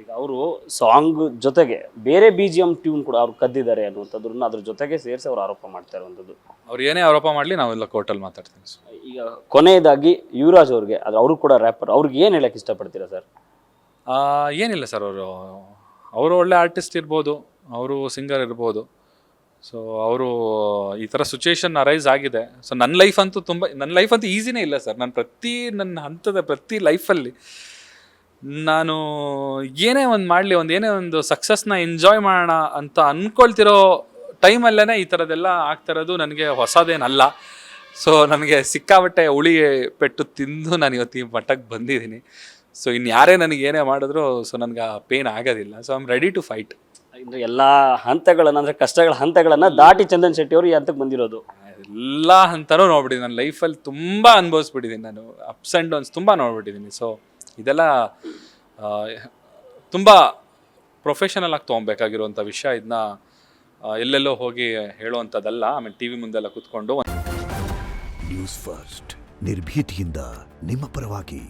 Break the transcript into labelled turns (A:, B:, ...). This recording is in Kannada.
A: ಈಗ ಅವರು ಸಾಂಗ್ ಜೊತೆಗೆ ಬೇರೆ BGM ಟ್ಯೂನ್ ಕೂಡ ಅವ್ರು ಕದ್ದಿದ್ದಾರೆ ಅನ್ನುವಂಥದ್ದನ್ನ ಅದ್ರ ಜೊತೆಗೆ ಸೇರಿಸಿ ಅವ್ರು ಆರೋಪ ಮಾಡ್ತಾ ಇರುವಂಥದ್ದು.
B: ಅವ್ರು ಏನೇ ಆರೋಪ ಮಾಡಲಿ ನಾವೆಲ್ಲ ಕೋರ್ಟಲ್ಲಿ ಮಾತಾಡ್ತೀವಿ.
A: ಈಗ ಕೊನೆಯದಾಗಿ ಯುವರಾಜ್ ಅವ್ರಿಗೆ, ಅವರು ಕೂಡ ರ್ಯಾಪರ್, ಅವ್ರಿಗೆ ಏನು ಹೇಳಕ್ಕೆ ಇಷ್ಟಪಡ್ತೀರಾ ಸರ್?
B: ಏನಿಲ್ಲ ಸರ್, ಅವರು ಒಳ್ಳೆ ಆರ್ಟಿಸ್ಟ್ ಇರ್ಬೋದು, ಅವರು ಸಿಂಗರ್ ಇರ್ಬೋದು. ಸೊ ಅವರು ಈ ಥರ ಸಿಚುವೇಶನ್ ಅರೈಸ್ ಆಗಿದೆ. ಸೊ ನನ್ನ ಲೈಫ್ ಅಂತೂ ಈಸಿನೇ ಇಲ್ಲ ಸರ್. ನನ್ನ ಹಂತದ ಪ್ರತಿ ಲೈಫಲ್ಲಿ ನಾನು ಏನೇ ಒಂದು ಮಾಡಲಿ, ಏನೇ ಒಂದು ಸಕ್ಸಸ್ನ ಎಂಜಾಯ್ ಮಾಡೋಣ ಅಂತ ಅಂದ್ಕೊಳ್ತಿರೋ ಟೈಮಲ್ಲೇ ಈ ಥರದ್ದೆಲ್ಲ ಆಗ್ತಿರೋದು ನನಗೆ ಹೊಸದೇನಲ್ಲ. ಸೊ ನನಗೆ ಸಿಕ್ಕಾಬಟ್ಟೆ ಉಳಿ ಪೆಟ್ಟು ತಿಂದು ನಾನು ಇವತ್ತು ಈ ಮಟ್ಟಕ್ಕೆ ಬಂದಿದ್ದೀನಿ. ಸೊ ಇನ್ನು ಯಾರೇ ನನಗೆ ಏನೇ ಮಾಡಿದ್ರು ಸೊ ನನಗೆ ಆ ಪೇನ್ ಆಗೋದಿಲ್ಲ. So I am ready to fight.
A: ಇನ್ನು ಎಲ್ಲ ಹಂತಗಳನ್ನು, ಅಂದರೆ ಕಷ್ಟಗಳ ಹಂತಗಳನ್ನು ದಾಟಿ ಚಂದನ್ ಶೆಟ್ಟಿ ಅವರು ಈ ಹಂತಕ್ಕೆ ಬಂದಿರೋದು.
B: ಎಲ್ಲ ಹಂತನೂ ನೋಡ್ಬಿಟ್ಟಿದ್ದೀನಿ ನನ್ನ ಲೈಫಲ್ಲಿ, ತುಂಬ ಅನುಭವಿಸ್ಬಿಟ್ಟಿದ್ದೀನಿ ನಾನು. ಅಪ್ಸ್ ಆ್ಯಂಡ್ ಡೌನ್ಸ್ ತುಂಬ ನೋಡ್ಬಿಟ್ಟಿದ್ದೀನಿ. ಸೊ ಇದೆಲ್ಲ ತುಂಬ ಪ್ರೊಫೆಷನಲ್ ಆಗಿ ತೊಗೊಬೇಕಾಗಿರುವಂಥ ವಿಷಯ. ಇದನ್ನ ಎಲ್ಲೆಲ್ಲೋ ಹೋಗಿ ಹೇಳುವಂಥದ್ದಲ್ಲ. ಆಮೇಲೆ TV ಮುಂದೆಲ್ಲ ಕೂತ್ಕೊಂಡು
C: ನ್ಯೂಸ್ ಫಸ್ಟ್ ನಿರ್ಭೀತಿಯಿಂದ ನಿಮ್ಮ ಪರವಾಗಿ.